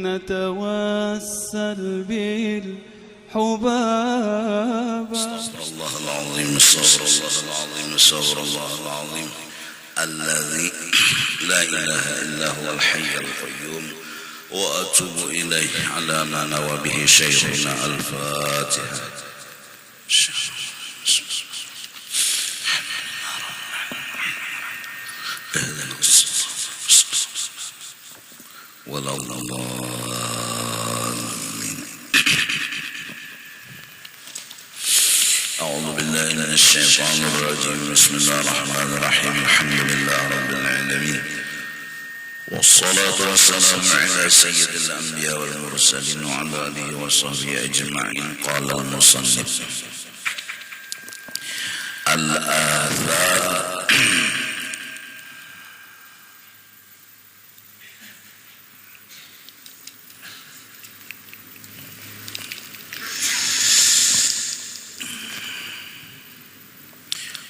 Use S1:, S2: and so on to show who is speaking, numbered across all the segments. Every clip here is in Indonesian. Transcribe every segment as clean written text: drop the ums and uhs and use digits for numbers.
S1: نتوسل بالحباب.
S2: استغفر الله العظيم، استغفر الله العظيم، استغفر الله العظيم الذي لا إله إلا هو الحي القيوم وأتوب إليه على ما نوى به شيخنا. الفاتحة. ولا الضالين. أعوذ بالله من الشيطان الرجيم. بسم الله الرحمن الرحيم. الحمد لله رب العالمين، والصلاة والسلام على سيد الأنبياء والمرسلين وعلى آله وصحبه أجمعين. قال المصنف: الآثار.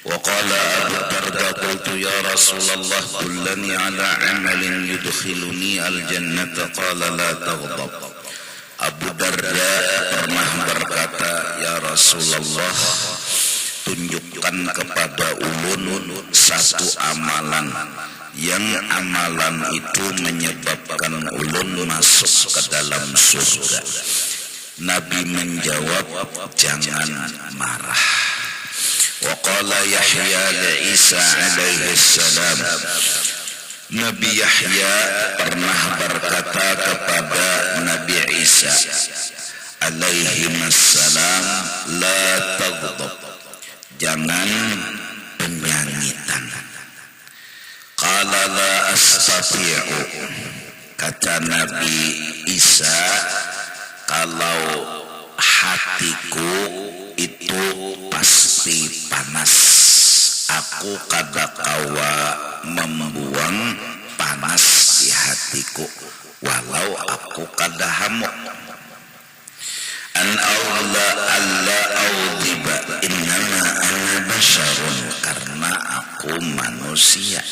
S2: وقال أبو الدرداء: قلت يا رسول الله دلني على عمل يدخلني الجنة قال لا تغضب. Abu Darda pernah berkata, ya Rasulullah, tunjukkan kepada ulun satu amalan yang amalan itu menyebabkan ulun masuk ke dalam surga. Nabi menjawab, jangan marah. Waqala Yahya li Isa alaihi salam, Nabi Yahya pernah berkata kepada Nabi Isa alaihi salam, la taghdab, jangan penyanyitan. Qala la astati'u, kata Nabi Isa, kalau hatiku itu pasti panas, aku kadakawa membuang panas di hatiku walau aku kada hamuk. An aula alla audiba innama ana basyarun, karena aku manusia.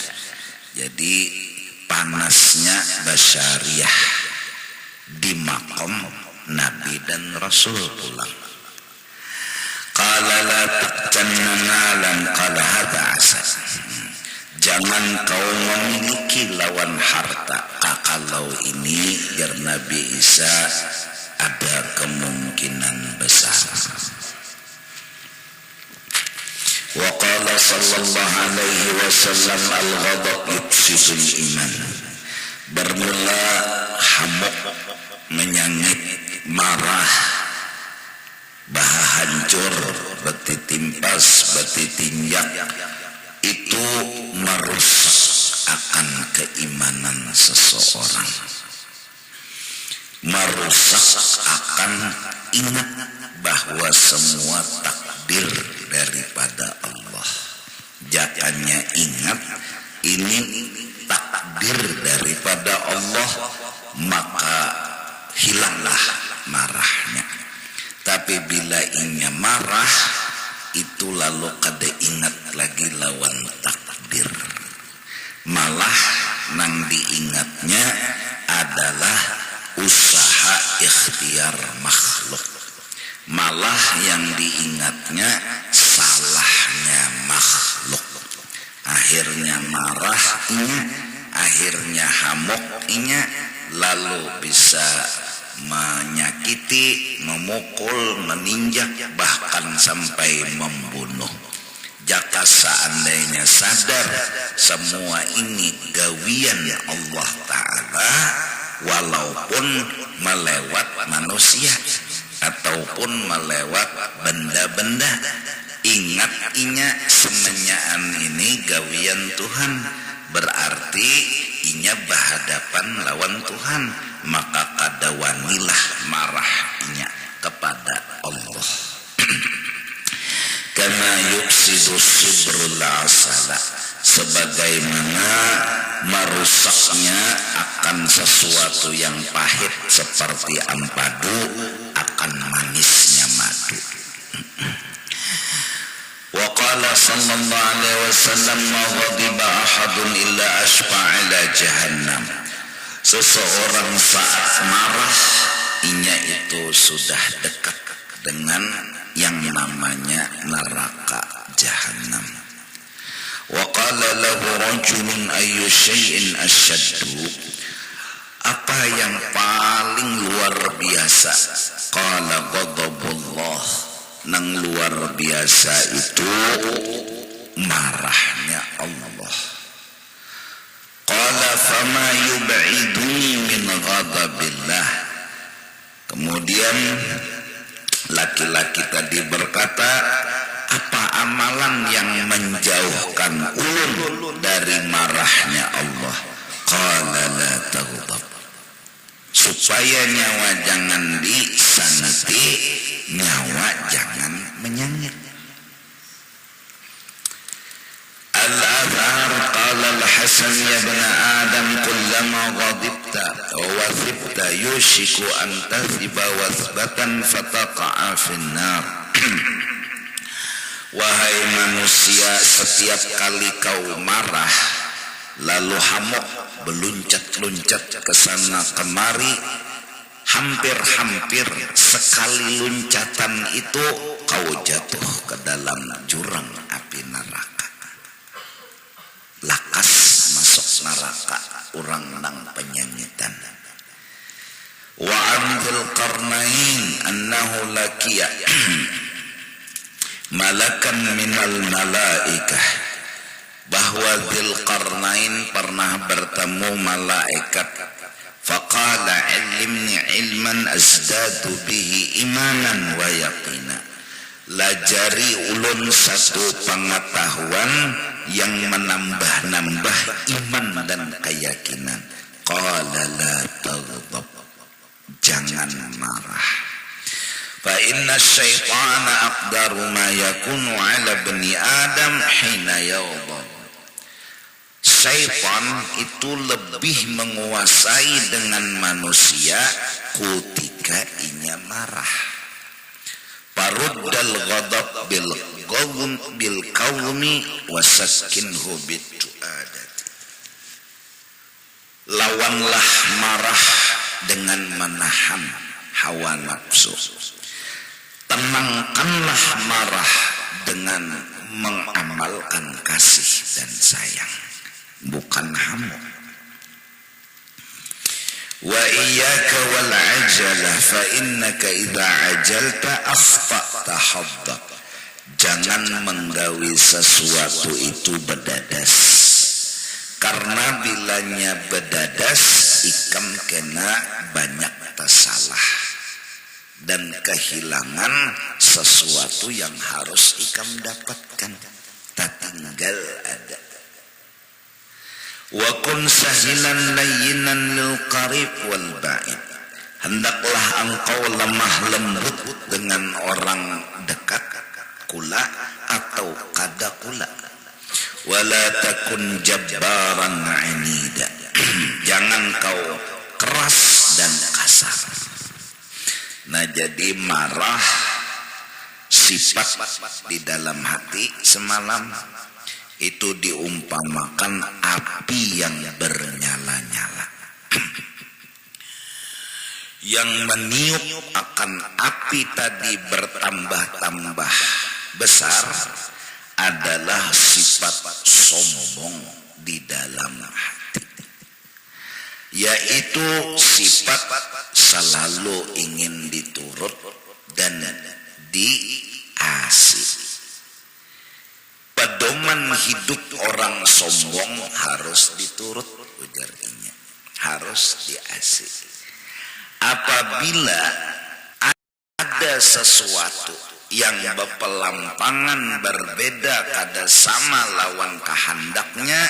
S2: Jadi panasnya basyariah di makom Nabi dan Rasul pulang. Qala la taqtanna malan, qala hadha asad, jangan kau memiliki lawan harta. Kalau ini jar Nabi Isa ada kemungkinan besar. Wa qala sallallahu alaihi wasallam, al-ghadab yufsidul iman. Bermula hamuk, menyangit, marah, bah hancur, beti timpas, beti tinjak, itu merusak akan keimanan seseorang, merusak akan ingat bahwa semua takdir daripada Allah. Jakanya ingat ini takdir daripada Allah, maka hilanglah marahnya. Tapi bila inya marah, itu lalu kada ingat lagi lawan takdir. Malah nang diingatnya adalah usaha ikhtiar makhluk. Malah yang diingatnya salahnya makhluk. Akhirnya marah inya, akhirnya hamuk inya, lalu bisa menyakiti, memukul, meninjak, bahkan sampai membunuh. Jika seandainya sadar semua ini gawian Allah Ta'ala, walaupun melewat manusia ataupun melewat benda-benda, ingat inya semenyaan ini gawian Tuhan, berarti inya berhadapan lawan Tuhan, maka kadawanilah marah inya kepada Allah. Karena yufsidu sibrul asala, sebagaimana merusaknya akan sesuatu yang pahit seperti ampadu akan manisnya madu. Wa qala sallallahu alaihi wasallam, ma ghadiba ahadun illa ashfa' ila jahannam. Seseorang saat itu sudah dekat dengan yang namanya neraka jahanam. Wa qala lahu rajulun ayyu syai'in asyaddu, apa yang paling luar biasa? Qala ghadabullah, nang luar biasa itu marahnya Allah. Qala fama yub'iduni min ghadabillah. Kemudian laki-laki tadi berkata, apa amalan yang menjauhkan ulun dari marahnya Allah? Qala la taghdab, supaya nyawa jangan disanati, nyawa jangan menyengit. Al-Athar qala al-Hasan ya bani Adam kullama ghadibta wa wathibta yushiku an tathiba wathbatan fataqa'a finnar. Wahai manusia, setiap kali kau marah lalu hamuk beluncat-luncat ke sana kemari, hampir-hampir sekali luncatan itu kau jatuh ke dalam jurang api neraka. Lakas masuk neraka orang nang penyanyitan. Wa amdil qarnain annahu lakiya malakan minal malaikah, bahwa Dzulqarnain pernah bertemu malaikat. Faqala ilmni ilman azdadu bihi imanan wa yaqina, lajari ulun satu pengetahuan yang menambah-nambah iman dan keyakinan. Qala la taghdab, jangan marah. Fa inna syaitana aqdaru ma yakunu ala bani Adam hina yaghdab. Syaitan itu lebih menguasai dengan manusia ketika inya marah. Faruddal ghadab bil qawmi wasakkinhu bitu'adati. Lawanlah marah dengan menahan hawa nafsu. Tenangkanlah marah dengan mengamalkan kasih dan sayang, bukan hamuk. Wa iyyaka wal ajala fa innaka idza ajalta asfa'ta haddaq. Jangan menggawi sesuatu itu bedadas, karena bilanya bedadas ikam kena banyak tersalah dan kehilangan sesuatu yang harus ikam dapatkan, tak tinggal ada. Wa kun sahilan layyinan lil qarib wal ba'id, hendaklah engkau lemah lembut dengan orang dekat kula atau kada kula. Wala takun jabbaran anida, jangan kau keras dan kasar. Nah, jadi marah sifat di dalam hati semalam itu diumpamakan api yang bernyala-nyala. Yang meniup akan api tadi bertambah-tambah besar adalah sifat sombong di dalam hati, yaitu sifat selalu ingin diturut dan diasih. Pedoman hidup orang sombong harus diturut, ujarnya, harus diasih. Apabila ada sesuatu yang berpelampangan berbeda kada sama lawan kehendaknya,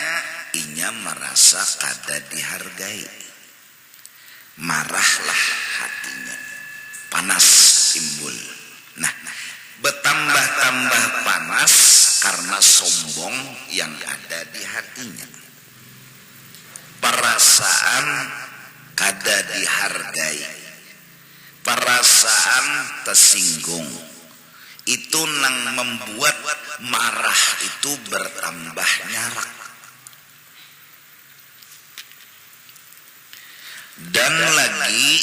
S2: inya merasa kada dihargai. Marahlah hatinya, panas timbul. Nah, bertambah-tambah panas karena sombong yang ada di hatinya. Perasaan kada dihargai, perasaan tersinggung, itu nang membuat marah itu bertambah nyarak. Dan lagi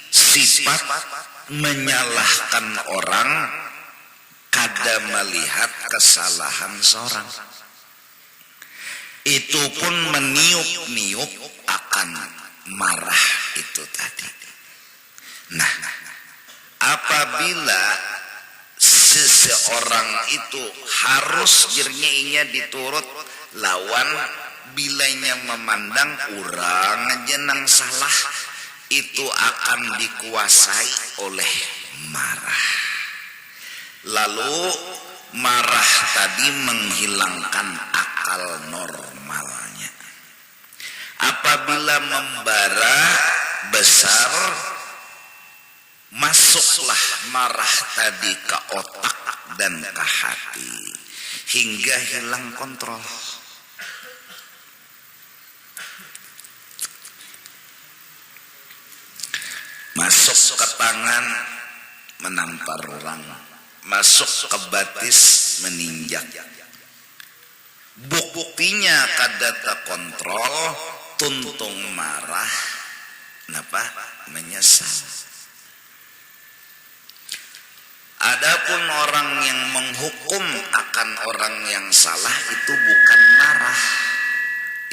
S2: sifat menyalahkan orang kada melihat kesalahan seorang. Itu pun meniup-niup akan marah itu tadi. Nah, apabila seseorang itu harus jernya diturut lawan bilanya memandang orang jenang salah, itu akan dikuasai oleh marah. Lalu marah tadi menghilangkan akal normalnya. Apabila membara besar, masuklah marah tadi ke otak dan ke hati hingga hilang kontrol. Masuk ke tangan menampar orang, masuk ke batis meninjak. Buktinya kada terkontrol, tuntung marah, kenapa? Menyesal. Adapun orang yang menghukum akan orang yang salah itu bukan marah,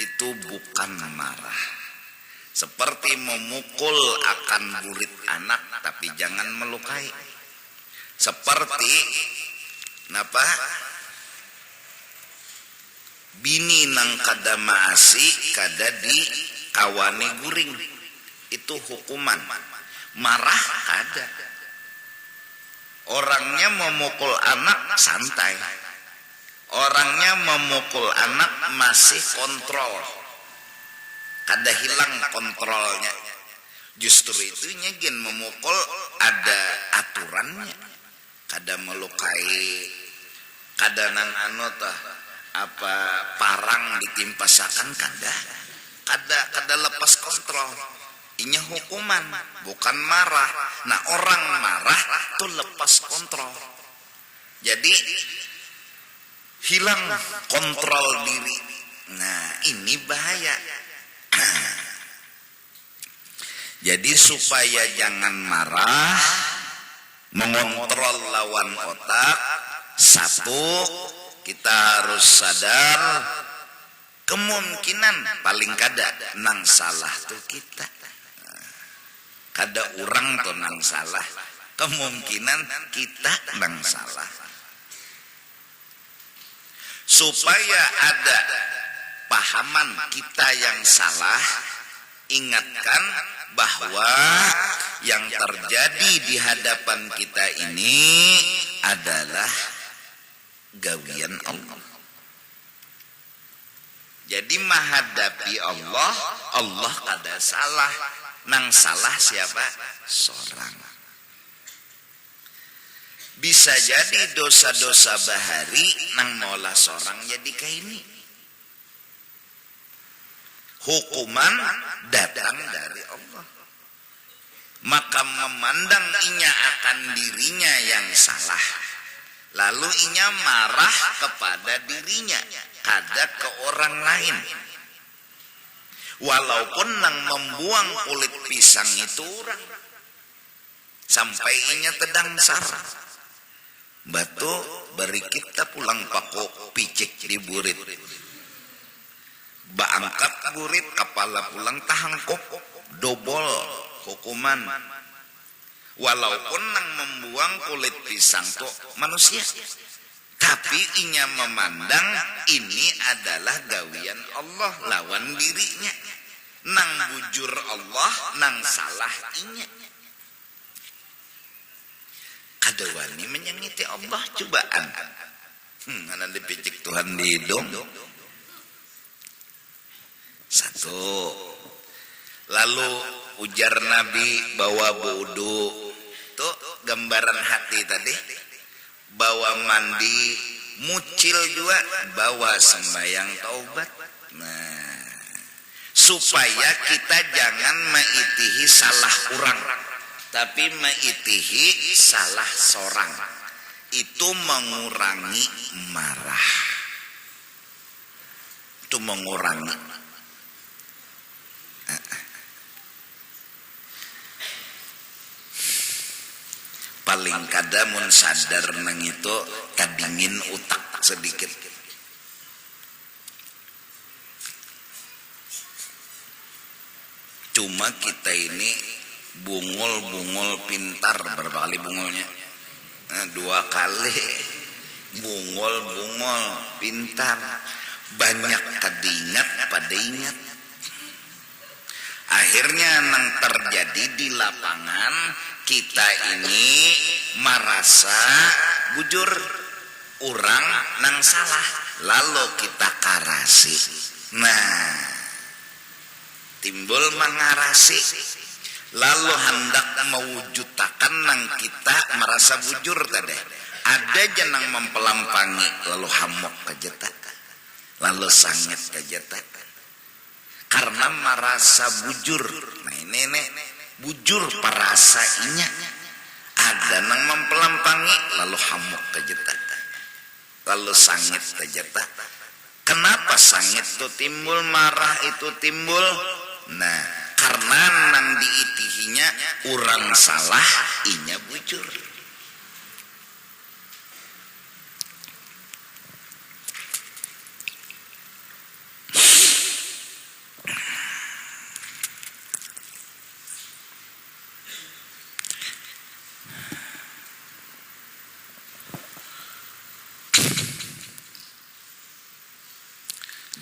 S2: itu bukan marah. Seperti memukul akan burit anak, tapi jangan melukai. Seperti napa? Bini nang kada maasi kada di kawane guring, itu hukuman. Marah kada. Orangnya memukul anak santai, orangnya memukul anak masih kontrol, kada hilang kontrolnya. Justru itu nyegin memukul ada aturannya, kada melukai, kada nang apa parang ditimpasakan kada lepas kontrol. Inya hukuman, bukan marah. Nah, orang marah tuh lepas kontrol. Jadi hilang kontrol diri. Nah, ini bahaya. Jadi supaya jangan marah, mengontrol lawan otak. Satu, kita harus sadar kemungkinan paling kada nang salah tuh kita. Kada orang tuh nang salah, kemungkinan kita nang salah. Supaya ada pahaman kita yang salah, ingatkan bahwa yang terjadi di hadapan kita ini adalah gawian Allah. Jadi menghadapi Allah, Allah kada salah. Nang salah siapa? Seorang. Bisa jadi dosa-dosa bahari nang mola seorang jadi kayak ini. Hukuman datang dari Allah. Maka memandang inya akan dirinya yang salah. Lalu inya marah kepada dirinya, kada ke orang lain. Walaupun nang membuang kulit pisang itu orang, sampai inya tedang sarah. Batu beri kita pulang paku picik di burit. Baangkat burit kepala pulang tahangkop, dobol hukuman. Walaupun nang membuang kulit pisang tuh manusia, tapi inya memandang ini adalah gawian Allah lawan dirinya. Nang bujur Allah, nang salah inya. Kadawani menyengiti Allah cobaan. Ana dipicik Tuhan di hidung. Satu. Lalu ujar Nabi bawa wudu. Tuh gambaran hati tadi. Bawa mandi, mucil juga, bawa sembahyang taubat. Nah, supaya kita jangan maitihi salah orang, tapi maitihi salah seorang. Itu mengurangi marah. Itu mengurangi. paling kada mun sadar nang itu kadingin utak sedikit. Cuma kita ini bungul pintar. Berapa kali bungulnya? 2 kali. Bungul pintar. Banyak kadingat pada ingat. Akhirnya nang terjadi di lapangan kita ini merasa bujur orang nang salah lalu kita karasi. Nah, timbul mengarasi lalu hendak mewujudkan nang kita merasa bujur tadi. Ada jenang mempelampangi lalu hamok kejeta lalu sangit kejeta karena merasa bujur. Nah ini bujur perasa inya. Ada nang mempelampangi lalu hamok kejeta lalu sangit kejeta. Kenapa sangit itu timbul, marah itu timbul? Nah karena nang diitihinya orang salah inya bujur.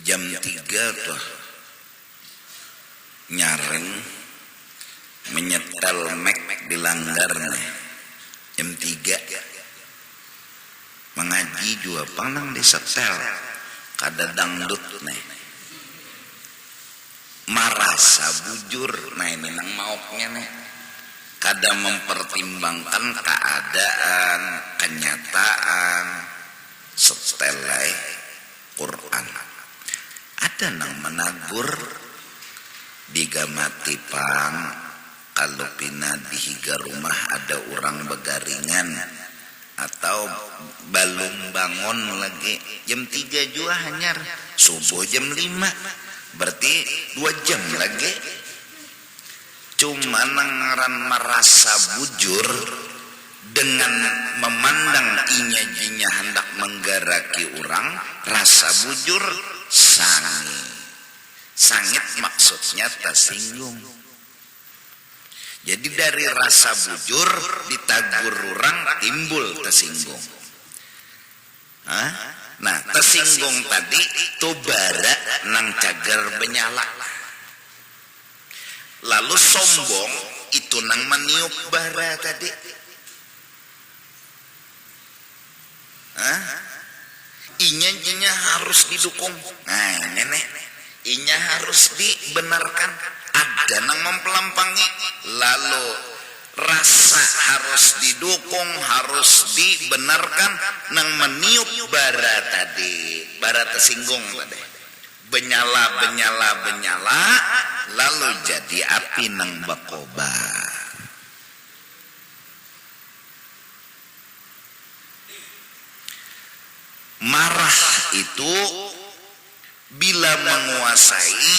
S2: Jam 3 tuh nyaring menyetel mek di langgar nih. Jam 3 mengaji juga panang disetel kada dangdut nih. Marasa bujur. Nah ini nang maoknya nih kada mempertimbangkan keadaan kenyataan setelai Quran. Ada nang menagur digamati pang kalau pina di higa rumah ada orang begaringan atau belum bangun lagi jam 3 juga hanyar subuh jam 5 berarti 2 jam lagi. Cuma nangaran merasa bujur dengan memandang inya-jinya hendak menggaraki orang rasa bujur sangit maksudnya tersinggung. Jadi dari rasa bujur ditagur orang timbul tersinggung. Nah tersinggung tadi tuh bara nang cagar benyala. Lalu sombong itu nang meniup bara tadi. Inya harus didukung. Nah nenek inya harus dibenarkan. Ada nang mempelampangi lalu rasa harus didukung, harus dibenarkan. Nang meniup bara tadi, bara tersinggung tadi, benyala lalu jadi api nang bakobar. Marah itu bila menguasai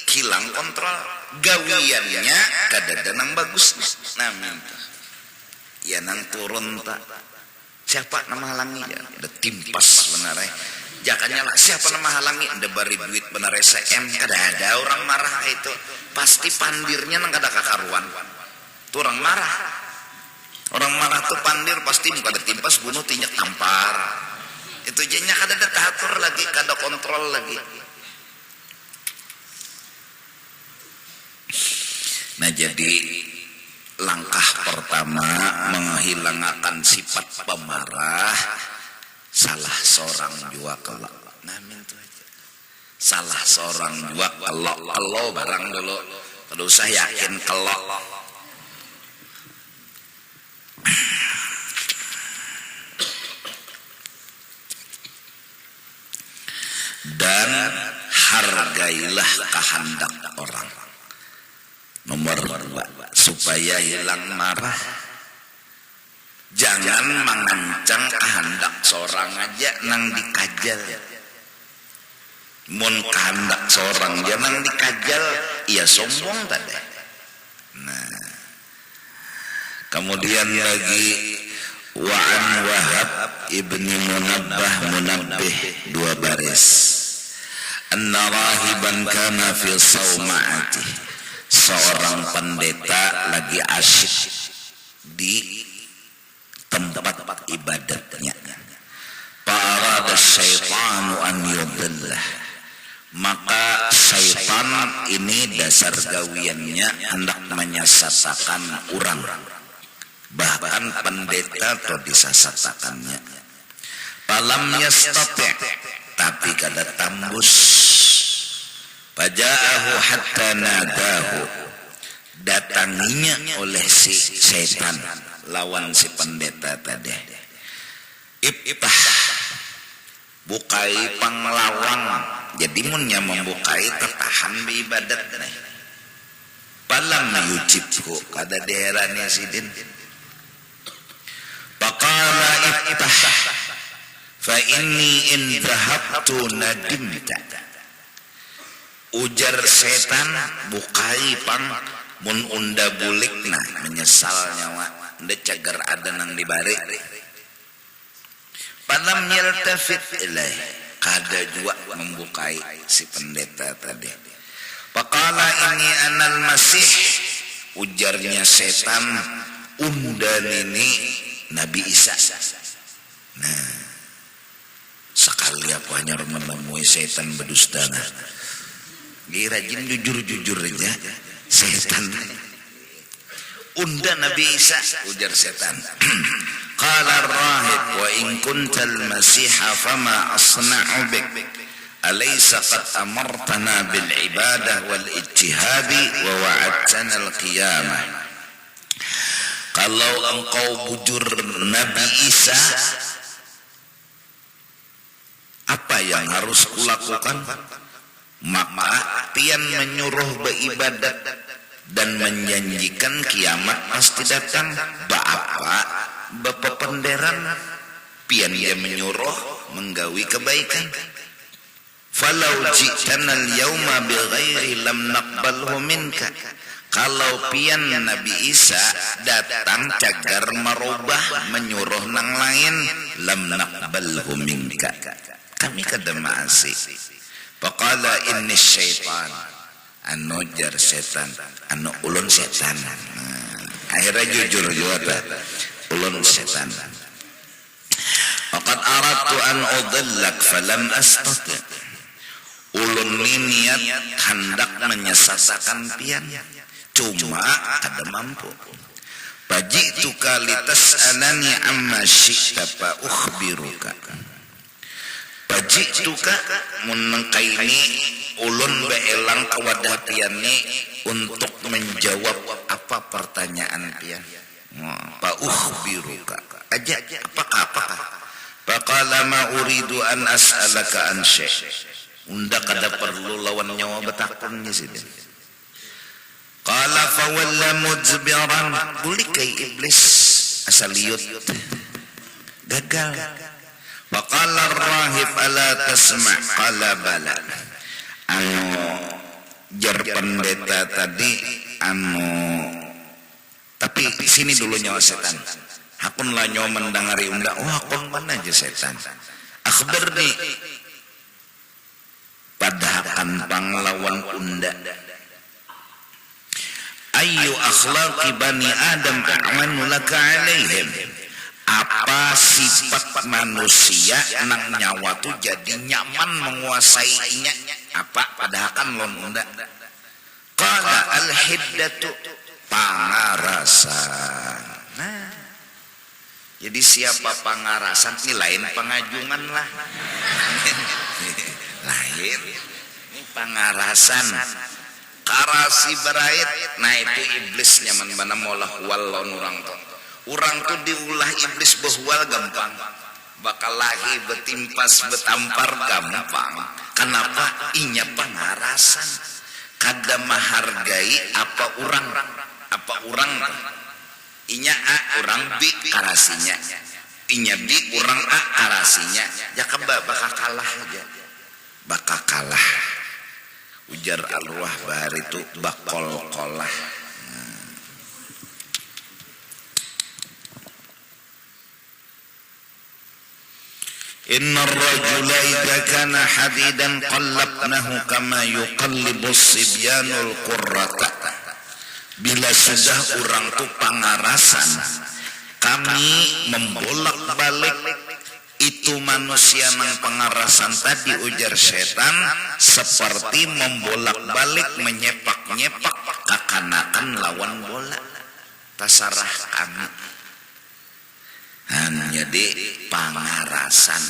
S2: hilang kontrol, gawiannya kadang nang bagus. Nah minta ya nang turun tak siapa nama halangi ya ada timpas benar jakanya lah siapa nama halangi ada bari duit benar SM ada orang marah itu pasti pandirnya nang kada kakaruan tuh orang marah tuh pandir pasti muka ada timpas bunuh tinjak tampar itu jadinya kada ada tatur lagi kada kontrol lagi. Nah jadi langkah pertama menghilangkan sifat pemarah salah seorang juga kelak. Nah itu aja. Salah seorang juga kelok barang dulu. Kalau usah yakin kelok. Dan hargailah kehendak orang. Nomor 2 supaya hilang marah. Jangan mengancang kehendak seorang aja nang dikajal. Mun kehendak seorang aja nang dikajal, ia sombong tadi. Nah, Kemudian lagi wa an Wahab ibni Munabbih 2 baris. Anna rahiban kana fi sawma'ati. Seorang pendeta lagi asyik di tempat ibadatnya. Farada syaitanu an yudillah. Maka syaitan ini dasar gawiannya hendak menyesatkan orang. Bahkan pendeta atau disesatakannya. Falam yastati', tapi kada tambus. Faja'ahu hatta nadahu, datanginya oleh si syaitan lawan si pendeta tadi. Iftah, bukai panglawang. Jadi munnya membukai tertahan di ibadat nih. Falam yujibhu, kada daerahnya sidin. Faqala iftah fa inni in dhahabtu nadimta. Ujar setan, bukai pang mun unda bulik nah menyesal nyawa unda cagar ada nang dibari. Falam yaltafit ilaih, kada jua membukai si pendeta tadi. Faqala ini anal masih, ujarnya setan, unda ini Nabi Isa. Nah, sekali apa hanya menemui setan berdusta. Rajin jujur aja setan. Unda Nabi Isa, ujar setan. Qala ar-rahib wa in kuntal masiha fama asna'u bik. Alaysa qad amartana bil ibadah wal ijtihabi wa wa'adtana al-qiyamah. Kalau engkau bujur Nabi Isa, apa yang harus kulakukan? Maka pian menyuruh beribadat dan menjanjikan kiamat pasti datang. Bapak penderan pian dia menyuruh menggawi kebaikan. Falau ji'tana al-yawma bighairi lam naqbalhu minka. Kalau pian Nabi Isa datang cagar merubah menyuruh nang lain, lam naqbalhu minka, kami kada maasi. Faqala inni syaitan, anu jar setan, anu ulun setan. Akhirnya jujur juga, ulun setan. Faqad aradtu an udillak falam astati. Ulun niat hendak menyesatkan pian, cuma kada mampu. Baji'tuka litas'alani amma syi'ta fa ukhbiruka. Baji'tuka menengkaini ulun beelang kawadah pian ni untuk menjawab apa pertanyaan pian. Fa ukhbiruka. Aja apakah? Faqala ma uridu an as'alaka an syai'. Unda kada perlu lawan nyawa betakunnya sidin. Qala fa walla mudbiran, bulikai iblis asaliut gagal. Faqala ar-rahib ala tasma', qala bala. Anu jar pendeta tadi tapi sini dulu nyawa setan. Hakun lah nyawa mendangari unda. Oh hakun mana aja setan. Akhbarni, padahakan panglawan unda. Ayu akhlaqi bani Adam a'manu laka alaihim. Apa sifat manusia nang nyawa tu jadi nyaman menguasainya? Apa padahakan lon unda? Qala al-hiddatu, pangarasan. Nah, jadi siapa pangarasan ini lain pengajungan lah. Lain ini pangarasan. Karasi berait, nah itu iblis nyaman mana molah walon orang tu. Orang tu diulah iblis bahwal gampang. Bakal lahi betimpas betampar gampang. Kenapa? Inya pangarasan. Kada menghargai apa orang. Inya A orang B karasinya. Inya B orang A karasinya. Ya keba bakal kalah aja. Bakal kalah. Ujar al-ruah bahar itu bakol kolah. Innar rajula idza kana hadidan qallabnahu kama yuqallibus sibyanul qurrata. Bila sudah orang tu pangarasan, kami membolak-balik itu manusia nang pengarasan tadi, ujar setan, seperti membolak-balik menyepak-nyepak kakanakan lawan bola. Tasarah kami hanya di pangarasan.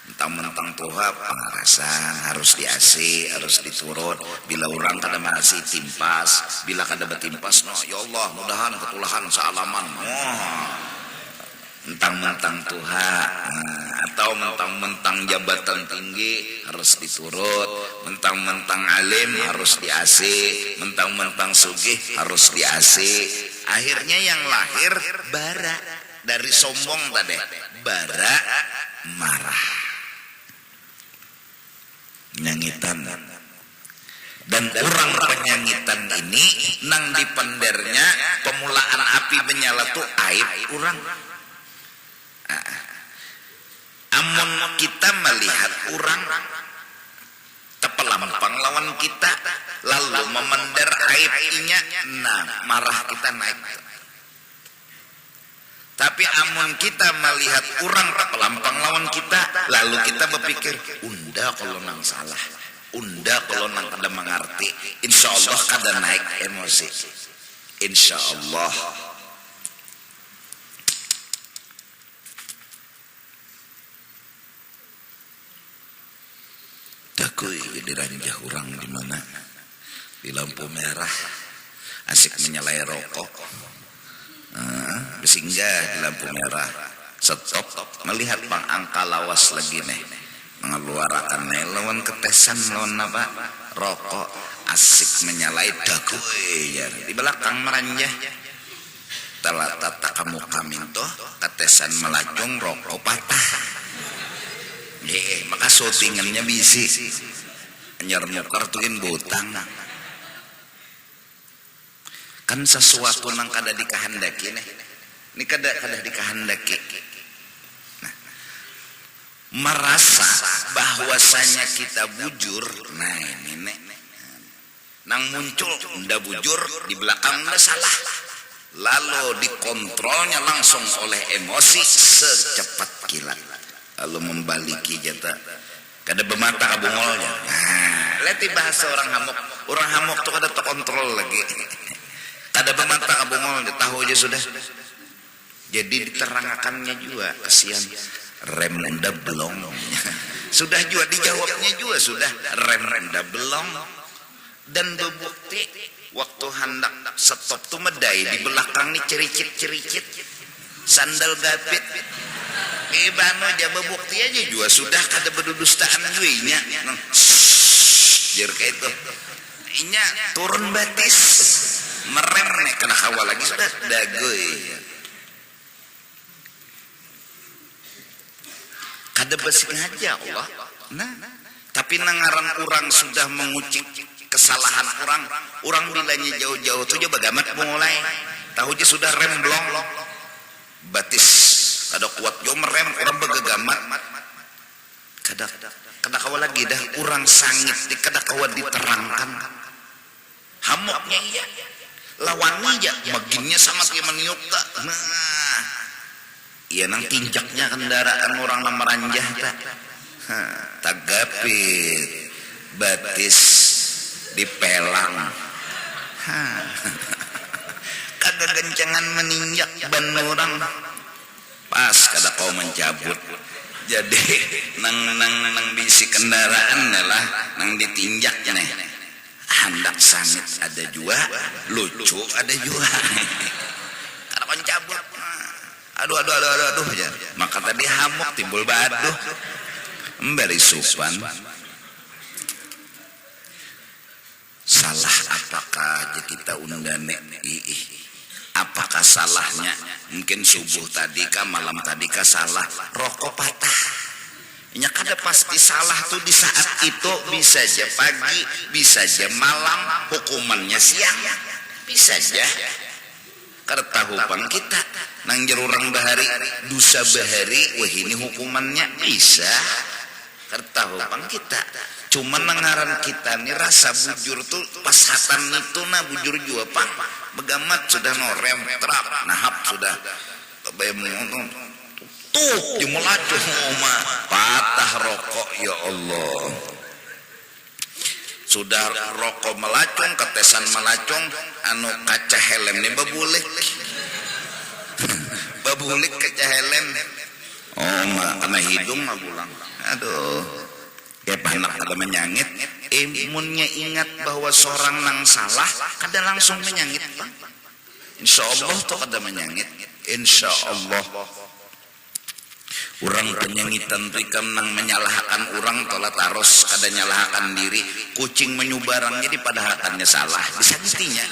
S2: Mentang-mentang Tuhan pangarasan harus di AC, harus diturut. Bila orang kada masih timpas, bila kada betimpas, no ya Allah mudahan ketulahan sealaman. Mentang-mentang Tuhan, atau mentang-mentang jabatan tinggi harus diturut, mentang-mentang alim harus di AC, mentang-mentang sugih harus di AC. Akhirnya yang lahir bara dari sombong tadi, bara marah, nyangitan. Dan orang penyangitan ini nang dipendernya pemulaan api menyala tuh aib orang. Amun kita melihat orang tepelampang lawan kita lalu memender aibnya, nah marah kita naik. Tapi amun kita melihat orang tepelampang lawan kita lalu kita berpikir unda kalau nang salah, unda kalau nang kada mengerti, insya Allah kada naik emosi, insya Allah. Dakui di ranjah orang di mana di lampu merah asik menyalai rokok, bersinggah di lampu merah, stop melihat bang angka lawas lagi nih mengeluarkan lawan ketesan lawan apa rokok, asik menyalai. Dakui ya di belakang meranjah telah tata kamu kami toh ketesan melajung rokok patah. Maka syutingannya bisi nyar mukar tuin butang kan sesuatu nang kada dikehendaki nih, ini kada dikehendaki. Nah, merasa bahwasanya kita bujur, nah ini nang muncul ndak bujur di belakang ndak salah, lalu dikontrolnya langsung oleh emosi secepat kilat. Lalu membaliki jata kada bermata kabungolnya. Nah, leti bahasa orang hamok tuh kada terkontrol lagi. Kada bermata kabungolnya, tahu aja sudah. Jadi diterangkannya juga kesian rem enda belum. Sudah juga dijawabnya juga sudah rem enda belum. Dan berbukti waktu hendak stop tuh medai di belakang nih cericit sandal gapit. Ibano aja bukti aja juga sudah kada berdudustaan juga nya. Jer kayak itu. Inya turun batis. Merem nih kena kawal lagi sudah dagoy. Kada bersengaja Allah. Nah, tapi nangaran orang sudah mengucik kesalahan orang bilanya jauh-jauh tuh coba gamat mulai. Tahu aja sudah rem blong. Batis kada kuat yo merem orang begegamat kada kawa lagi dah orang sangit di kada kawa diterangkan hamoknya iya lawannya ya maginnya sama kayak meniup tak. Nah iya nang tinjaknya kendaraan orang meranjah tak tagapit batis dipelang kada gencangan meninjak ban orang pas kada kau mencabut. Jadi nang bisi kendaraan lah nang ditinjak nih hendak sangit ada juga, lucu ada juga. Kada kau mencabut, aduh aja. Maka tadi hamok timbul baduh memberi supan. Salah apakah kita undane apakah salahnya mungkin subuh tadi kah malam tadi kah salah rokok patah nya kada pasti salah tuh di saat itu, bisa aja pagi bisa aja malam, hukumannya siang bisa aja kada tahu pang kita nang jerurang bahari dosa bahari wah ini hukumannya bisa kertahu pang kita cuman nangaran kita nih rasa bujur tuh pasatan itu nah bujur jua pang begamat sudah norem terap nahap sudah bayam tuh jumelacuh oma patah rokok ya Allah sudah rokok melacung ketesan melacung anu kaca helm nih babulik kaca helm oh mah kena hidung mah pulang aduh ya panak kada menyangit imunnya ingat bahwa seorang nang salah kada langsung menyangit Bang. Insyaallah tuh kada menyangit insyaallah urang penyangitan rikam nang menyalahkan urang tola taros kada nyalahkan diri kucing menyubarang jadi padahakannya salah disangitinya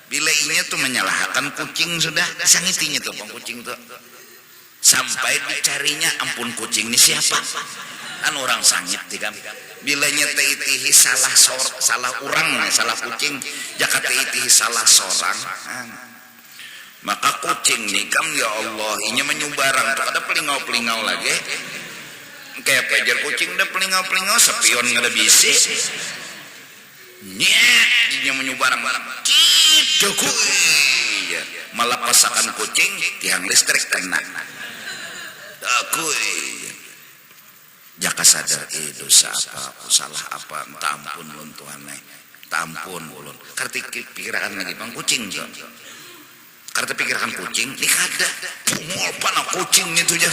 S2: bila inya tuh menyalahkan kucing sudah disangitinya tuh bang kucing tuh sampai dicarinya ampun kucing ini siapa kan orang sangit kan bila nyete itihi salah urang salah kucing jakate itihi salah sorang maka kucing nih kam ya Allah inya menyubarang tuh ada pelingau lagi kayak pejar kucing ada pelingau sepion ngada bisi nyet inya menyubarang gitu iya malah pasakan kucing tiang listrik kena aku jaka sadar dosa apa salah apa entah ampun ulun Tuhan tampun ulun karti pikiran lagi bang kucing tuh karena pikirkan kucing ini kada mau pana kucing itu aja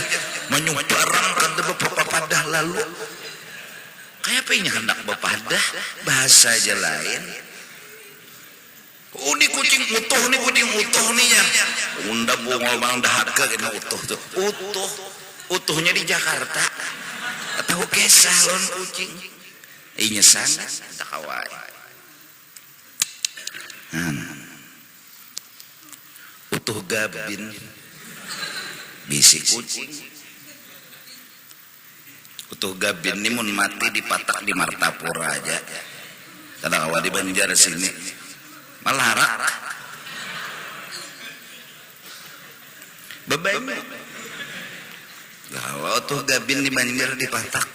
S2: menyubarang kada beberapa padah lalu kayak apa ini hendak bepadah bahasa aja lain oh ini kucing utuh nih ya unda bungol bang dahaga kena utuh tuh utuhnya di Jakarta atau kesah lon kucing inya sangat tak kawai utuh gabin bisi kucing utuh gabin ini mun mati dipatak di Martapura aja kada kawa di Banjar sini malah harak bebaim kawa utuh gabin di Banjar dipatak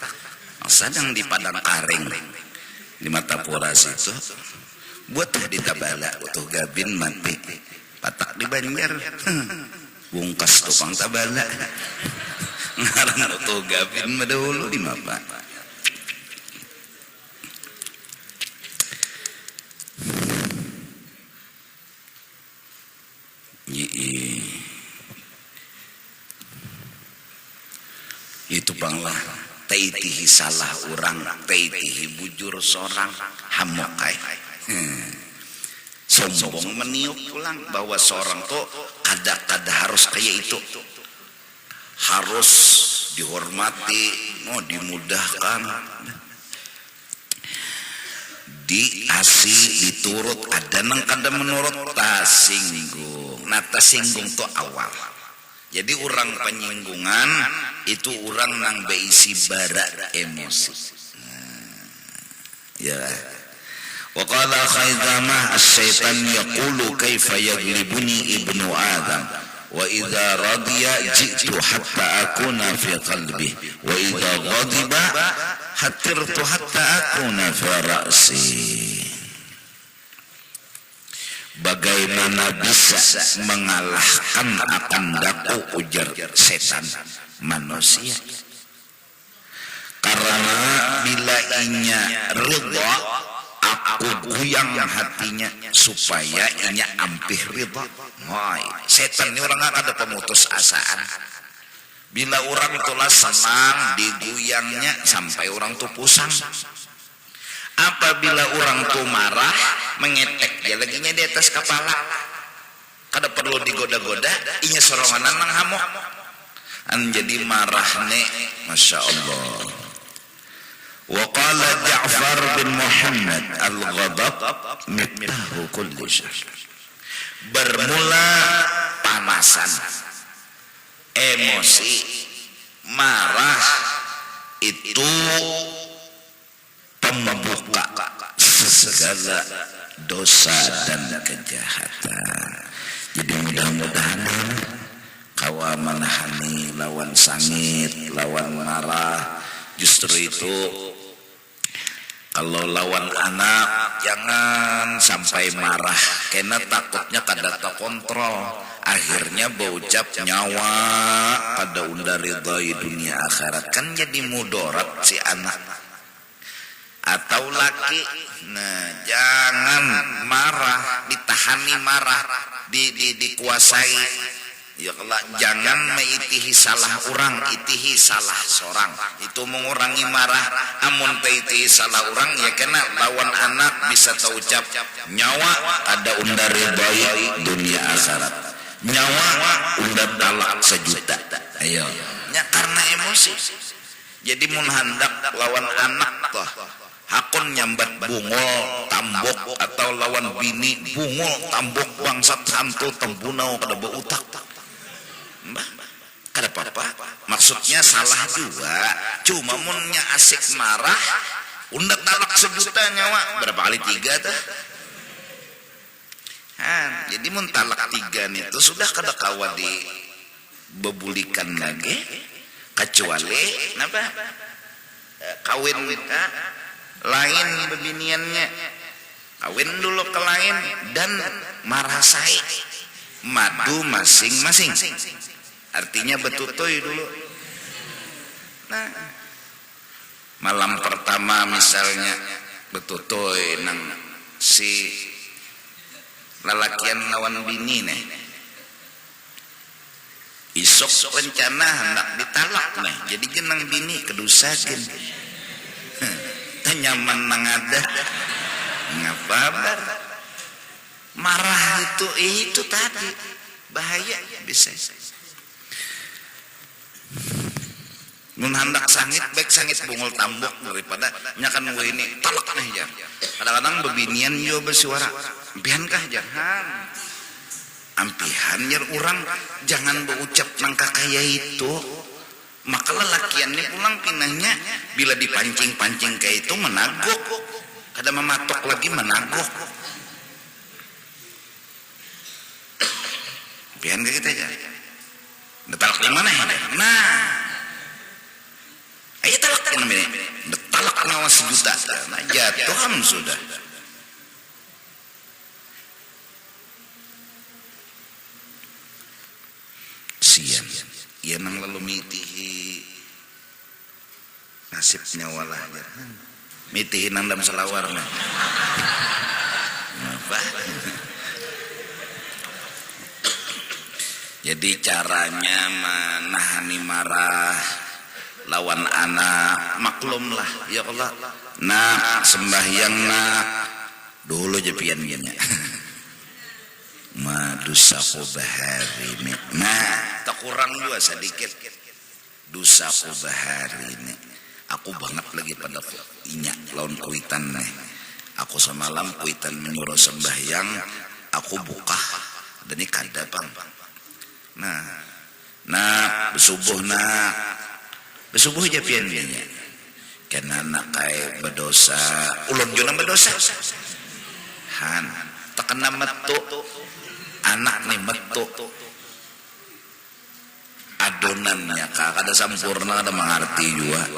S2: sedang di Padang Karing di Martapura situ buat di Tabala utuh gabin mati patak di Banjar bungkas tukang tabala ngarang utuh gabin madahulu di mapa itu banglah taitihi salah orang taitihi bujur seorang hamokai sombong meniup pulang bahwa seorang tuh kada harus kayak itu harus dihormati dimudahkan diasi diturut ada nang kada menurut tasinggung tasinggung tuh awal jadi orang penyinggungan itu orang nang beisi bara emosi ya وقال خيثمة الشيطان يقول كيف يغلبني ابن آدم وإذا رضي جئت حتى أكون في قلبه وإذا غضب حترت حتى أكون في رأسي bagaimana bisa mengalahkan akan daku ujar setan manusia karena bila inya ridha aku goyang hatinya supaya inya ampih ridha. Setan ini orang ada pemutus asaan. Bila orang itulah senang digoyangnya sampai orang tuh pusang. Apabila orang tuh marah mengetek dia laginya di atas kepala. Kada perlu digoda-goda, inya soronganan nang hamok. Jadi marah nek, masya Allah. وقال جعفر بن محمد الغضب مفتاح كل شر. Bermula panasan, emosi, marah itu pembuka segala dosa dan kejahatan. Jadi mudah-mudahan lawan sangit, lawan marah. Justru itu kalau lawan anak jangan sampai marah, karena takutnya kada terkontrol. Akhirnya berucap nyawa pada unda ridhoi dunia akhirat, kan jadi mudarat si anak. Atau laki, nah jangan marah, ditahani marah, dikuasai. Ya Allah, jangan meitihi salah orang, itihi salah seorang. Itu mengurangi marah. Amun peitihi salah orang, ya kena lawan anak bisa terucap nyawa ada unda ridhoi dunia akhirat. Nyawa unda talak 1 juta. Ayo, nya karena emosi. Jadi mun handak lawan anak toh hakun nyambat bungol tambok, atau lawan bini bungol tambok bangsat hantu tembunau kada beutak. Mbah, kada apa-apa. Maksudnya salah juga. Cuma munnya asik marah, unda talak 1 juta nyawa. Berapa kali 3 dah? Jadi mun talak 3 nih itu sudah kada kawa dibebulikan lagi, kecuali napa? Kawin kita lain bebiniannya, kawin dulu ke lain dan marasai madu masing-masing. Artinya betutoy dulu. Nah, malam pertama misalnya betutoy nang si lalakian lawan bini nih. Isok rencana hendak ditalak nih. Jadi jenang bini kedusakin. Nyaman nang ada. Ngapabar. Marah itu tadi bahaya bisa. Mun handak sangit baik sangit bungul tambok daripada nyakan we ini talak nih jar. Kadang-kadang bebinian yo bersuara. Ampihankah jangan. Ampihan jar orang jangan berucap nangka kaya itu. Maka lelakiannya pulang pinahnya bila dipancing-pancing kayak itu menaguk. Kada mematok lagi menaguk. Ampihan ke kita aja. Talak di mana ya? Nah, ayo talak kan ini. Talak ngawas 1 juta. Nah, jatuhan sudah. Sian. Ia nang lalu mitihi nasibnya walah. Mitihi nang dalam selawar. Apa? Jadi caranya menahani marah lawan anak, maklumlah ya Allah. Nak sembahyang nak dulu jepiannya. Madusaku bahari ini. Nah, tak kurang juga sedikit. Dusaku bahari ini. Aku banget lagi pada inyak lawan kuitan nih. Aku semalam kuitan menyuruh sembahyang, aku buka dan ini kada bang. Nah, bersubuh aja piannya. Karena anak kaya berdosa, ulun junang berdosa. Han, terkena metu, anak nih metu. Adonannya kada sempurna, kada mengerti juga.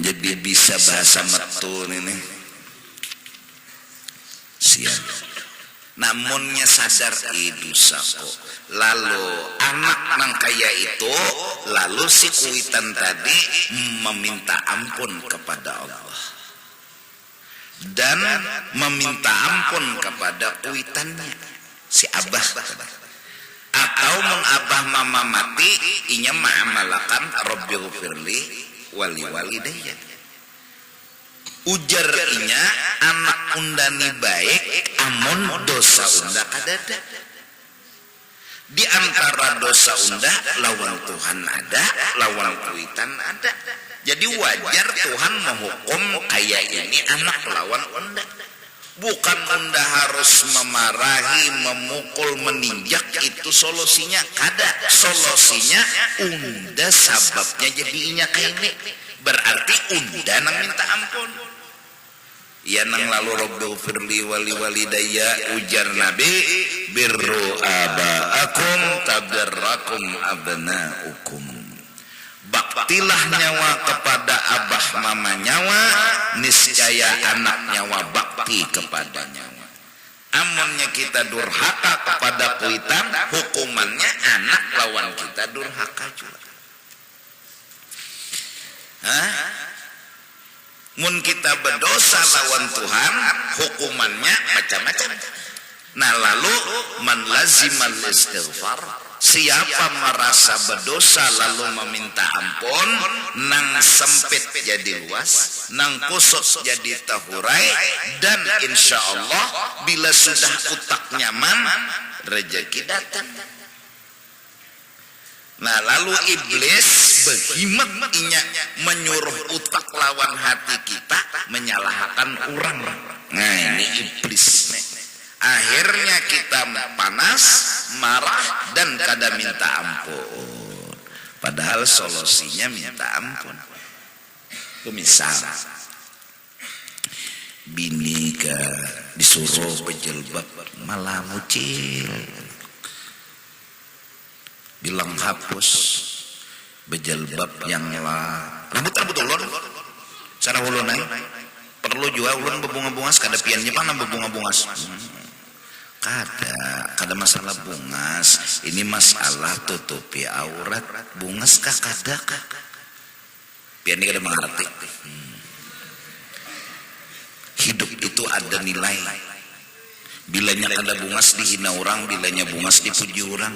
S2: Jadi bisa bahasa metu ini. Siap. Namunnya sadar dosaku. Lalu anak nang kaya itu, lalu si kuitan tadi meminta ampun kepada Allah dan meminta ampun kepada kuitannya si abah. Atau mengabah mama mati, inya ma'amalakan Rabbighfirli wali walidayya. Ujar inya anak undani baik, amun dosa unda kadada. Di antara dosa unda lawan Tuhan ada, lawan kuitan ada. Jadi wajar Tuhan menghukum kayak ini anak lawan unda. Bukan unda harus memarahi, memukul, meninjak, itu solusinya kada. Solusinya unda sababnya jadinya kayak ini. Berarti unda nang minta ampun. Ya nang lalu Rabbighfirli wali walidayya, ujar Nabi, birru abaakum tabarrakum abnaukum. baktilah nyawa kepada abah mama nyawa, niscaya anak nyawa bakti kepada nyawa. Amunnya kita durhaka kepada kuitan, hukumannya anak lawan kita durhaka juga. Mun kita berdosa lawan Tuhan, hukumannya macam-macam. Nah lalu man lazimal istighfar, siapa merasa berdosa lalu meminta ampun, nang sempit jadi luas, nang kusut jadi tahurai, dan insya Allah bila sudah utak nyaman, rezeki datang. Nah lalu iblis berhimat inya menyuruh utak lawan hati kita menyalahkan orang. Nah ini iblis. Akhirnya kita panas, marah, dan kada minta ampun. Padahal solusinya minta ampun. Itu misal, bini disuruh berjilbab malah mucil, bilang hapus berjilbab yang rambut ulun, cara ulun perlu juga ulun berbunga-bungas kada piannya mana berbunga-bungas. Kada masalah bungas, ini masalah tutupi aurat. Bungas kada pian ini kada mengerti. Hidup itu ada nilai. Bilanya kada bungas dihina orang, bilanya bungas dipuji orang.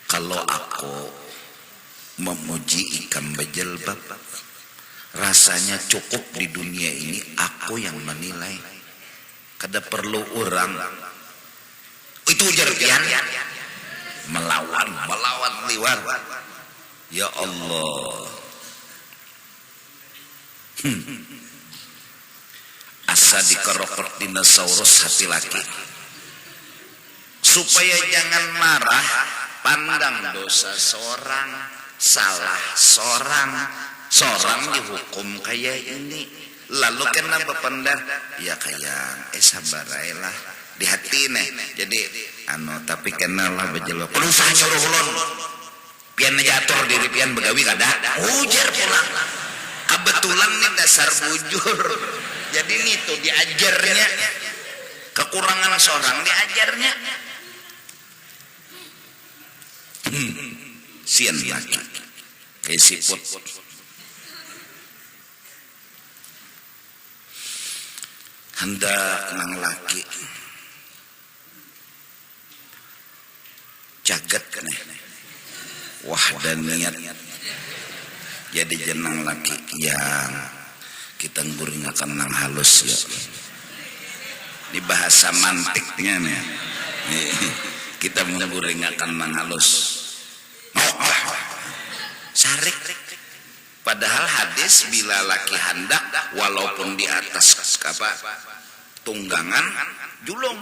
S2: Kalau aku memuji ikan berjilbab, rasanya cukup di dunia ini aku yang menilai. Kada perlu orang. Itu ujar pian melawan liwat. Ya Allah. Asa dikerokot dinosaurus hati laki. Supaya jangan marah, pandang dosa seorang, salah seorang dihukum kayak ini. Lalu kena berpendar, ya kayak sabarailah di hati nih. Jadi tapi kena lah berjelok. Perusahaan nyuruh ulun, pian jatuh diri pian begawi kada. Ujar pulang. Kebetulan nih dasar bujur. Jadi nih tuh diajarnya kekurangan seorang diajarnya. Sian lagi, kayak siput. Hendak nang laki jagat nih wahdaniyat jadi jenang laki yang kita nguringakan nang halus ya. Di bahasa mantiknya nih kita nguringakan nang halus sarik. Padahal hadis bila laki hendak walaupun di atas tunggangan julung.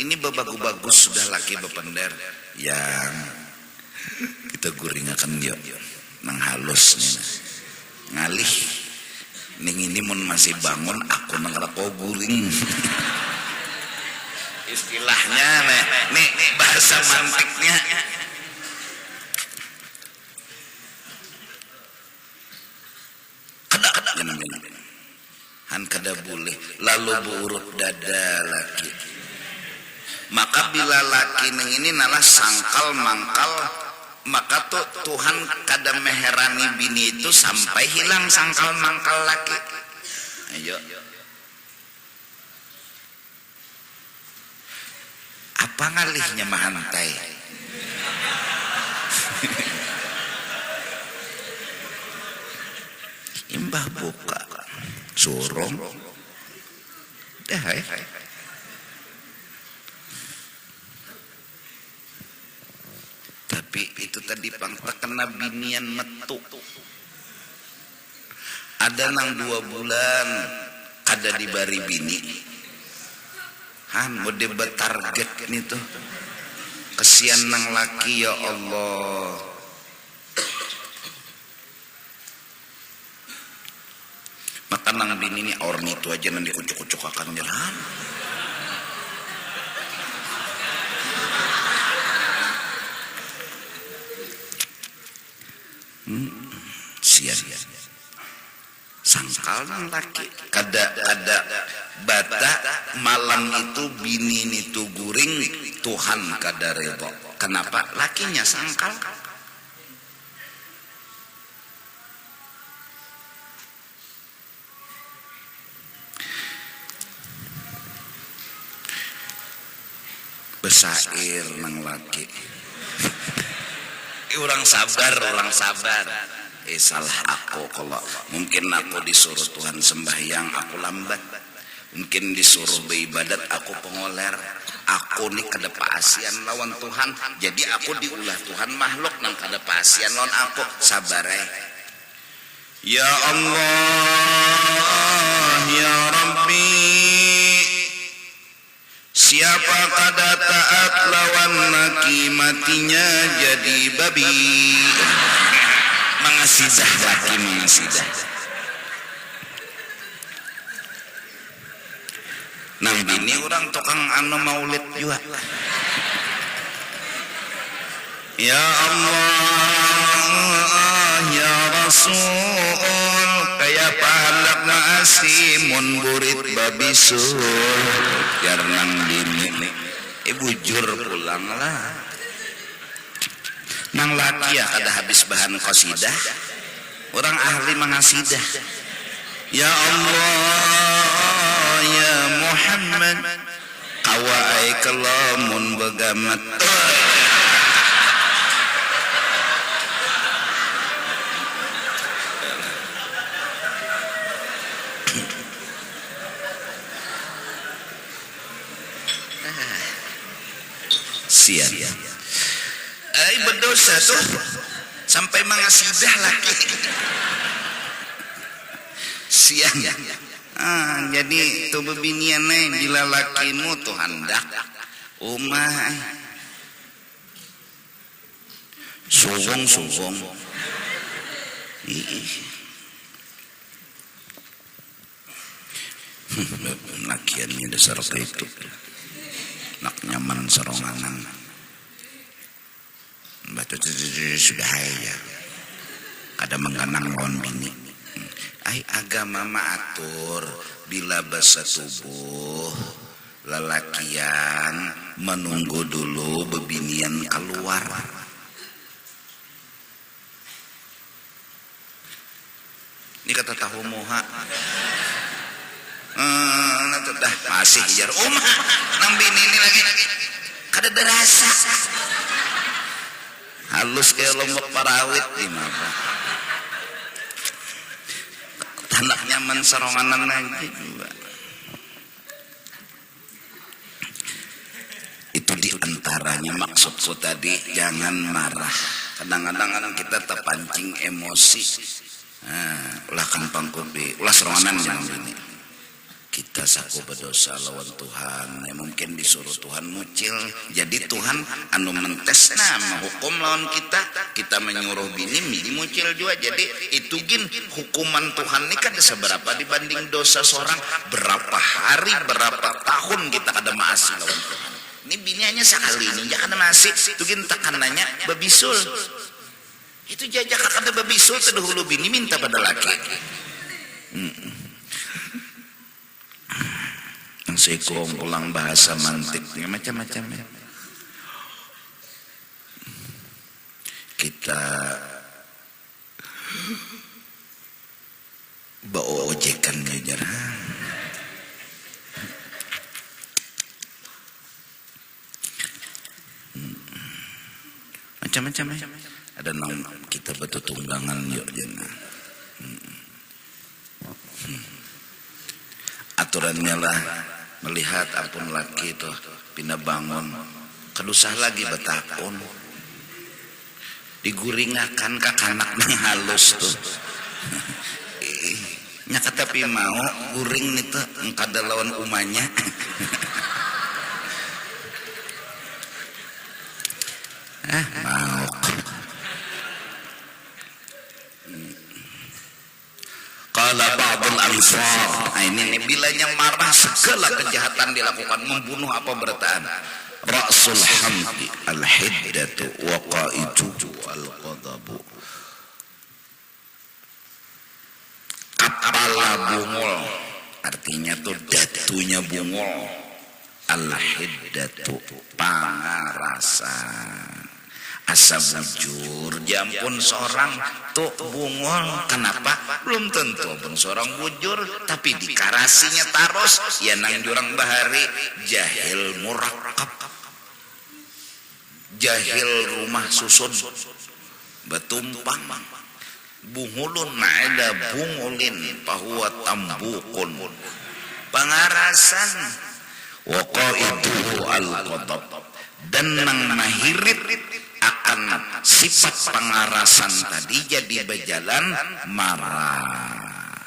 S2: Ini bagus sudah laki bepender yang kita guringakan yuk nang halus nih ngalih ning ini mun masih bangun aku nang rako guring. Istilahnya nih bahasa mantiknya. Han kada boleh lalu buruk dada laki. Maka bila laki neng ini nalah sangkal mangkal, maka tuh Tuhan kada meherani bini itu sampai hilang sangkal mangkal laki. Ayo. Apa ngalihnya mahantai? Imbah buka surong dah tapi itu tadi pang terkena binian metu. Ada nang 2 bulan kada dibari bini mau debat target nih tuh. Kesian nang laki ya Allah. Maka nang bini ini orni itu aja nanti kucuk-kucuk akan jalan. sangkal nang laki kada bata malam itu bini itu guring Tuhan kada redho. Kenapa? Lakinya sangkal. Besair nang laki. Orang sabar. Salah aku kalau mungkin aku disuruh Tuhan sembahyang aku lambat. Mungkin disuruh beribadat aku pengoler. Aku nih kada paasian lawan Tuhan. Jadi aku diulah Tuhan makhluk nang kada paasian lawan aku. Sabar Ya Allah ya Rabbi. Siapa kada taat lawan laki matinya jadi babi. Mengasidah laki mengasidah. Nang bini orang tukang maulid juga. Ya Allah ya Rasul kaya pahalak na asimun burit babi sul. Biar nang bini bujur pulang lah. Nang laki ya kada habis bahan qasidah. Orang ahli mengasidah. Ya Allah ya Muhammad kawai kalamun begamat. Sian. Berdosa tuh sampai mengasidah lagi. Sian. Jadi tuh bebiniannya bila lakimu tuh hendak umah sungguh. Lakiannya dasar itu nak nyaman seronganan batu sudah ya kada mengganang lawan bini. Agama maatur bila basa tubuh lelakian menunggu dulu bebinian keluar. Ini kata tahu moha dah masih jar nang bini ini lagi kada berasa halus kayak lombok parawit di mana tanah nyaman seronganan lagi juga. Itu diantaranya maksudku tadi jangan marah. Kadang-kadang kita terpancing emosi. Ulah kan pangkubi ulah seronganan jangan ini. Kita saku berdosa lawan Tuhan. Mungkin disuruh Tuhan mucil. Jadi Tuhan anu mentesna menghukum lawan kita. Kita menyuruh bini mucil juga. Jadi itu gin hukuman Tuhan ini kan seberapa dibanding dosa seorang. Berapa hari, berapa tahun kita kada maasi lawan Tuhan. Ini bini hanya sekali ini. Jangan maasi. Itu gin tekanannya babisul. Itu jajak kada babisul. Terdahulu bini minta pada laki. Sekurang pulang bahasa mantiknya macam-macam ya. Kita bawa ojekan ngajar macam-macam ya. Ada nang kita betul tunggangan yuk jangan. Aturannya lah melihat ampun laki itu pindah bangun kedusah lagi betakun diguringakan ke kanak nang halus tuh nyaka tapi mau guring itu engkada lawan umanya mau Qala ba'dul ansar. Ini bilanya marah segala kejahatan dilakukan membunuh apa bertaan. Ra'sul hamdi al-hiddatu wa qa'iduhu al-qadabu. Kepala bungul artinya tuh datunya bungul. Al-hiddatu pangarasan. Asa bujur jampun seorang tuh bungul. Kenapa? Belum tentu pun seorang bujur, tapi dikarasinya taros ya nang jurang bahari jahil murakab, jahil rumah susun betumpang. Bungulun ma'ada bungulin pahuwa tambukun pangarasan. Wa qaiduhu al-qadab, dan nang mahirit akan sifat pangarasan tadi jadi berjalan marah.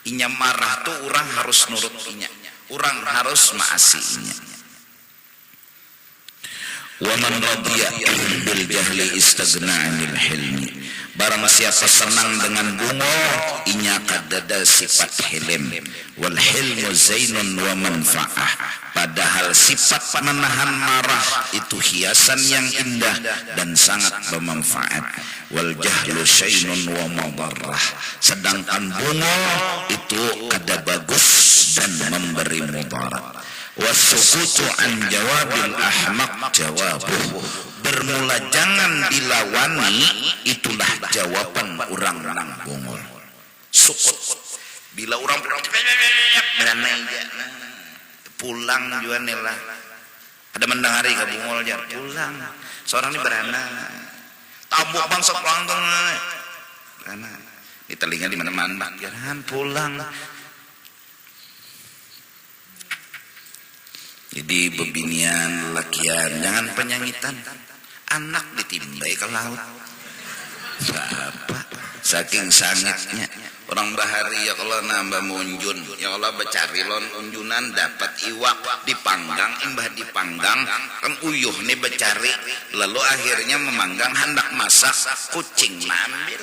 S2: Inya marah tuh orang harus nurut inya, orang harus maasi inya. Wa man radiya bil jahli istaghna 'anil hilmi. Barang siapa senang dengan bungo, inya kadada sifat hilm. Wal hilmu zainun wa manfa'ah. Padahal sifat menahan marah itu hiasan yang indah dan sangat bermanfaat. Wal jahlu syainun wa madarrah. Sedangkan bungo itu kada bagus dan memberi mudarat. Wasukutu an jawabil ahmaq jawabuh. Bermula jangan dilawani, itulah jawaban orang nang bungul. Sukut. Bila orang pulang juga nela. Ada mendang hari ke bungul jar pulang. Seorang ini berana. Tabuk bangsa pulang tuh. Berana. Di telinga di mana-mana. Jangan pulang. Jadi bebinian, lakian, jangan penyangitan. Anak ditimbai ke laut. Bapak, saking sangatnya. Orang bahari ya kalau nambah munjun, ya Allah becari lon unjunan dapat iwak dipanggang, imbah dipanggang kan uyuh nih becari, lalu akhirnya memanggang hendak masak, kucing mambil.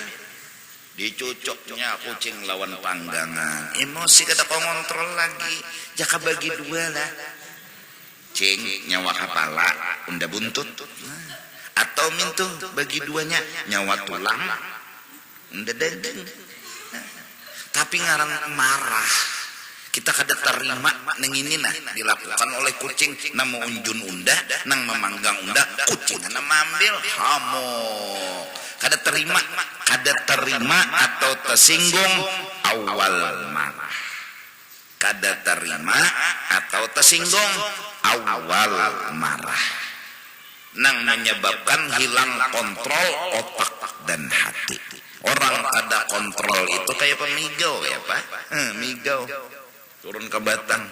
S2: Dicucuknya kucing lawan panggangan, emosi kata kontrol lagi, jaka bagi dua lah. Cing nyawa kepala unda buntut, atau mintu bagi duanya nyawa tulang unda daging. Tapi ngarang marah kita kada terima neng ini nah dilakukan oleh kucing namu unjun unda nang memanggang unda kucing nang mambil hamo kada terima atau tersinggung awal marah, kada terima atau tersinggung awal marah nang menyebabkan hilang kontrol otak dan hati. Orang kada kontrol itu kayak pemigau ya Pak, migau turun ke batang.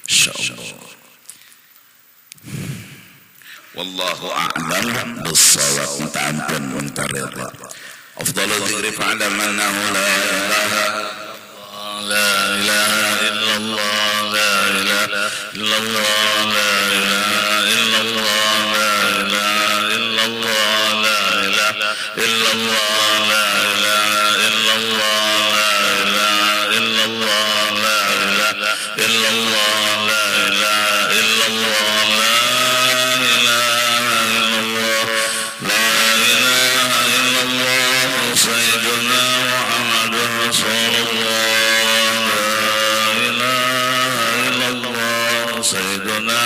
S2: Insyaallah. Wallahu a'lam bis-shawab. Minta ampun, minta ridha. Afdalul dzikri fa'ala manahu la ilaha illallah, la ilaha illallah, la ilaha illallah, la ilaha illallah, la ilaha illallah, la ilaha illallah, la ilaha illallah, la ilaha illallah, la ilaha illallah, la ilaha illallah, la ilaha illallah, sayyiduna Muhammadur Rasulullah, la ilaha illallah, sayyiduna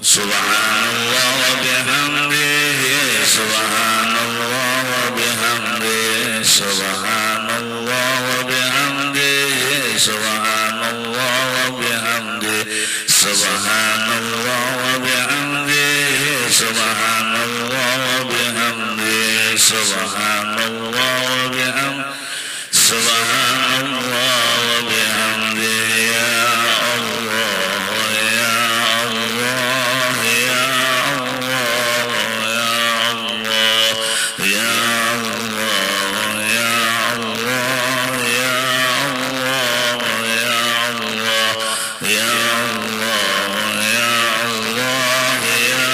S2: Subhanallah wa bihamdihi, subhanallah wa bihamdihi, subhanallah wa bihamdihi, subhanallah wa bihamdihi, subhanallah wa bihamdihi, subhanallah wa bihamdihi, subhanallah wa bihamdihi, subhanallah wa bihamdihi, ya Allah ya Allah ya Allah ya Allah ya Allah ya Allah ya Allah ya Allah ya Allah ya Allah ya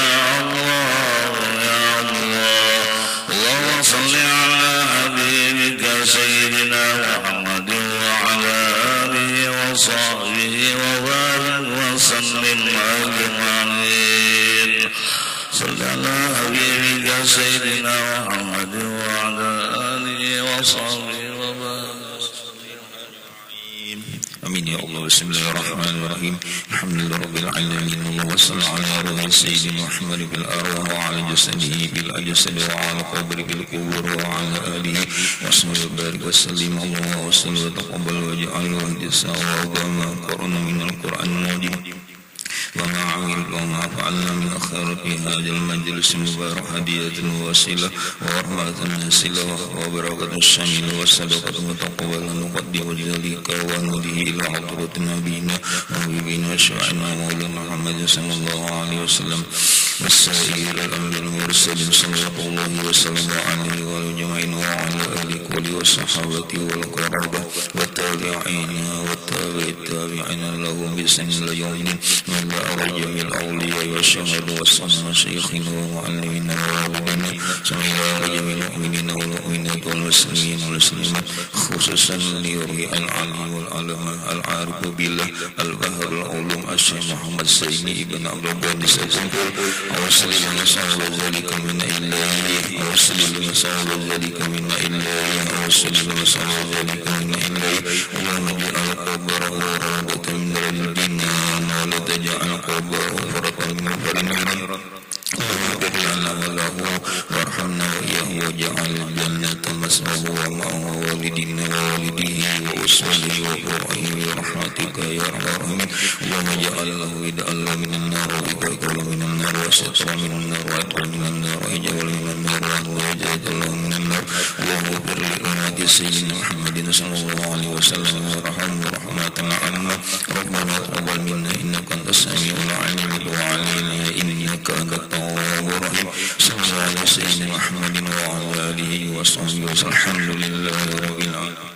S2: Allah. Allahumma shalli ala habibika sayyidina Muhammadin wa ala alihi wa sahbihi wa barik wa sallim ajma'in. Sallallahu
S3: Amin ya Allah. Bismillahirrahmanirrahim. Alhamdulillah rabbil alamin. Allahumma salli ala ruhi sayyidina Muhammad bil arwah wa ala jasadihi bil ajsad wa ala qabri bil qubur wa ala alihi wa sahbihi barik wa sallim. Allahumma salli wa taqabbal wa ja'al wa jasa wa ma qarana min al-Qur'an al-Majid وما عمل وما فعلنا من خير في هذا المجلس المبارك هدية وسيلة ورحمة ناسلة وبركة الشامل والصدقة متقبلة نقدم ذلك ونهديه إلى حضرة نبينا وحبيبنا وشفيعنا مولانا محمد صلى الله عليه وسلم والسائر الأنبياء والمرسلين صلوات الله وسلم عليه وعلى جميعنا وعلى آله كله والصحابة والقرابة والتابعين والتابعين لهم بإحسان إلى يوم الدين على جميع الأولياء والشهداء والصالحين شيخنا ومعلمنا ووالدنا سمعنا على جميع المؤمنين والمؤمنات والمسلمين والمسلمات خصوصا ليري العلي والعلم العارف بالله البهر العلوم الشيخ محمد سيدي ابن عبد الرحمن السيد أوصل لمسألة ذلك من إله أوصل لمسألة ذلك من إله أوصل لمسألة ذلك من إله اللهم اجعل قبره روضة من الجنان ولا تجعل قبره فرقا من فرقا اللهم اغفر لنا وله وارحمنا وإياه واجعل الجنة مسواه ومأواه ووالدنا ووالده وأسره وفرعه برحمتك يا أرحم الراحمين اللهم اجعل له بدءا من النار وإباقا من النار وسترا من النار وعتقا من النار وحجابا من النار وجاهدا له من النار اللهم اغفر لأمة سيدنا محمد صلى الله عليه وسلم وارحمه رحمة عامة ربنا تقبل منا إنك أنت السميع العليم وعلينا إنك أنت التواب الرحيم صلى الله على سيدنا محمد وعلى آله وصحبه وسلم الحمد لله رب العالمين.